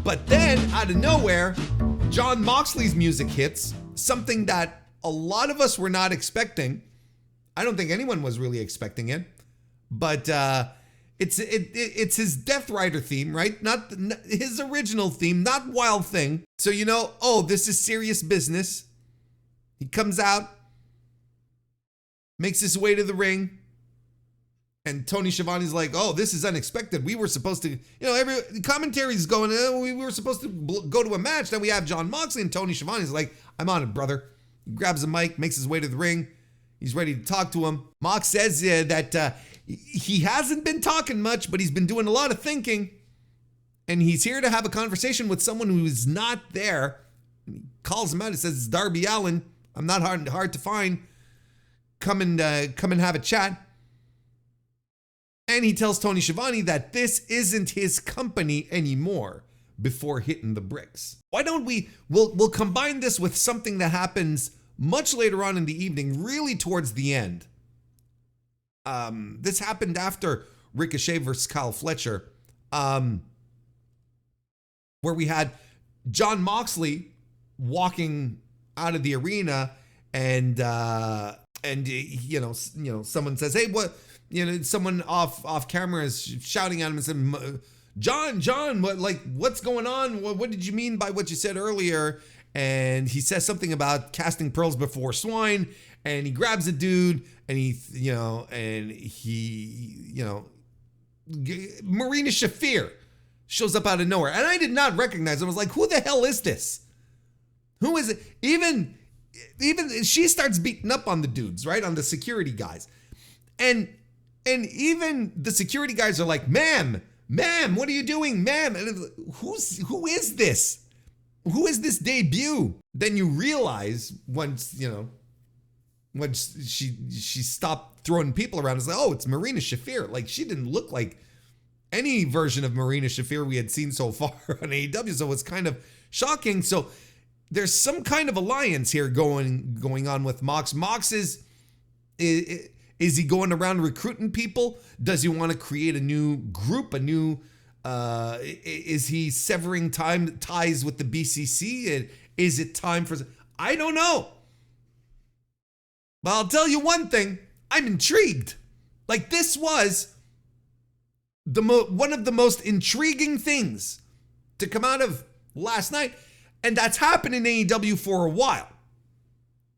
But then, out of nowhere, Jon Moxley's music hits, something that a lot of us were not expecting. I don't think anyone was really expecting it, but it's his Death Rider theme, right? Not his original theme, not Wild Thing. So you know, oh, this is serious business. He comes out, makes his way to the ring, and Tony Schiavone's like, oh, this is unexpected. We were supposed to, every commentary's going, we were supposed to go to a match. Then we have Jon Moxley, and Tony Schiavone's like, I'm on it, brother. He grabs a mic, makes his way to the ring. He's ready to talk to him. Mox says that he hasn't been talking much, but he's been doing a lot of thinking. And he's here to have a conversation with someone who is not there. And he calls him out. He says, it's Darby Allin. I'm not hard to find. Come and have a chat. And he tells Tony Schiavone that this isn't his company anymore before hitting the bricks. Why don't we'll combine this with something that happens much later on in the evening, really towards the end. This happened after Ricochet versus Kyle Fletcher, where we had Jon Moxley walking out of the arena, and someone says, "Hey, what?" Someone off camera is shouting at him and saying, John, what's going on? What did you mean by what you said earlier?" And he says something about casting pearls before swine, and he grabs a dude, and Marina Shafir shows up out of nowhere, and I did not recognize him. I was like, who the hell is this? Who is it? Even she starts beating up on the dudes, right? On the security guys. And even the security guys are like, ma'am, what are you doing, ma'am? And who is this? Who is this debut? Then you realize once she stopped throwing people around, it's like, oh, it's Marina Shafir. Like, she didn't look like any version of Marina Shafir we had seen so far on AEW, so it's kind of shocking. So there's some kind of alliance here going on with Mox. Mox is he going around recruiting people? Does he want to create a new group, is he severing ties with the BCC? Is it time for, I don't know. But I'll tell you one thing, I'm intrigued. Like, this was one of the most intriguing things to come out of last night, and that's happened in AEW for a while.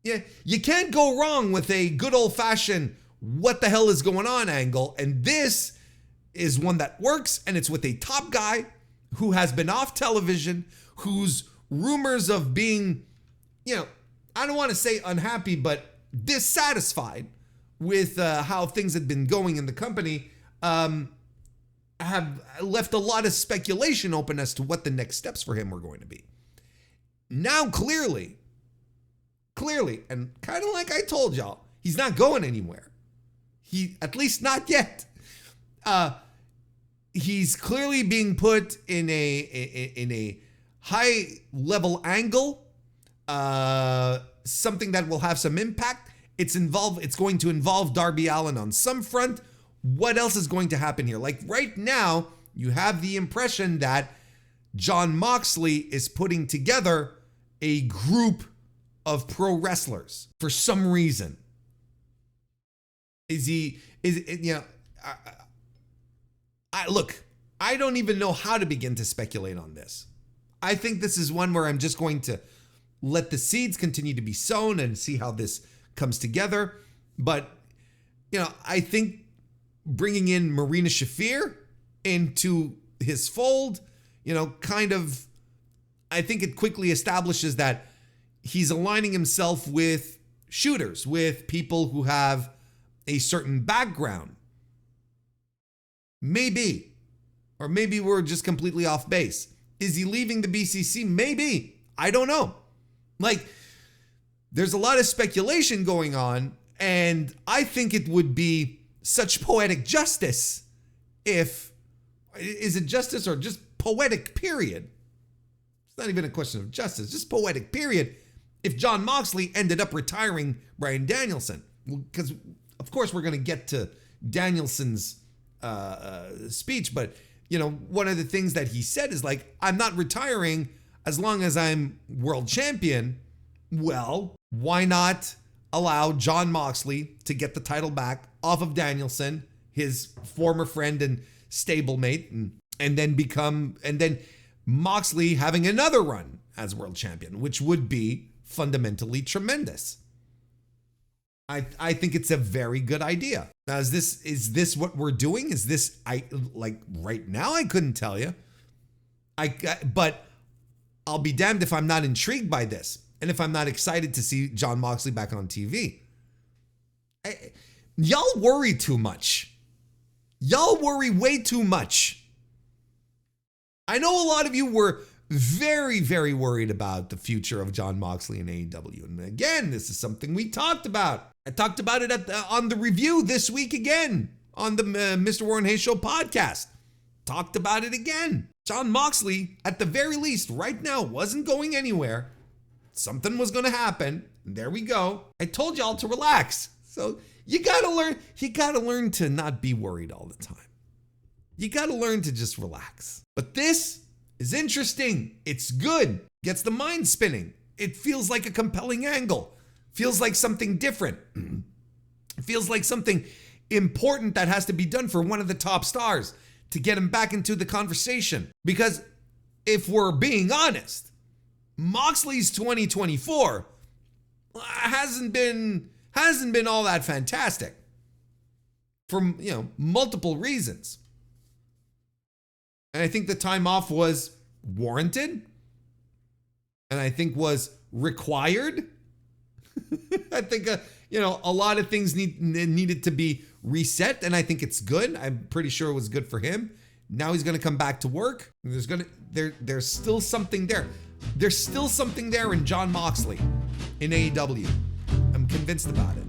Yeah, you can't go wrong with a good old-fashioned what the hell is going on angle, and this is one that works, and it's with a top guy who has been off television, whose rumors of being, I don't want to say unhappy, but dissatisfied with how things had been going in the company, have left a lot of speculation open as to what the next steps for him were going to be. Now, clearly, and kind of like I told y'all, he's not going anywhere. At least not yet. He's clearly being put in a high level angle, something that will have some impact. It's going to involve Darby Allin on some front. What else is going to happen here? Like, right now, you have the impression that Jon Moxley is putting together a group of pro wrestlers for some reason. Look, I don't even know how to begin to speculate on this. I think this is one where I'm just going to let the seeds continue to be sown and see how this comes together. But, I think bringing in Marina Shafir into his fold, I think it quickly establishes that he's aligning himself with shooters, with people who have a certain background. Maybe. Or maybe we're just completely off base. Is he leaving the BCC? Maybe. I don't know. Like, there's a lot of speculation going on, and I think it would be such poetic justice is it justice or just poetic, period? It's not even a question of justice, just poetic, period, if Jon Moxley ended up retiring Bryan Danielson. Because, of course, we're going to get to Danielson's speech, but one of the things that he said is like, I'm not retiring as long as I'm world champion. Well, why not allow Jon Moxley to get the title back off of Danielson, his former friend and stablemate, and then Moxley having another run as world champion, which would be fundamentally tremendous. I think it's a very good idea. Now, is this what we're doing? Is this right now? I couldn't tell you. But I'll be damned if I'm not intrigued by this, and if I'm not excited to see Jon Moxley back on TV. Y'all worry too much. Y'all worry way too much. I know a lot of you were very, very worried about the future of Jon Moxley in AEW. And again, this is something we talked about. I talked about it on the review this week again on the Mr. Warren Hayes Show podcast. Talked about it again. Jon Moxley, at the very least, right now, wasn't going anywhere. Something was going to happen. And there we go. I told y'all to relax. So you got to learn to not be worried all the time. You got to learn to just relax. But this is interesting. It's good. Gets the mind spinning. It feels like a compelling angle. Feels like something different. Feels like something important that has to be done for one of the top stars to get him back into the conversation. Because if we're being honest, Moxley's 2024 hasn't been all that fantastic for multiple reasons. And I think the time off was warranted, and I think was required. I think a lot of things needed to be reset, and I think it's good. I'm pretty sure it was good for him. Now he's going to come back to work. There's still something there. There's still something there in Jon Moxley in AEW. I'm convinced about it.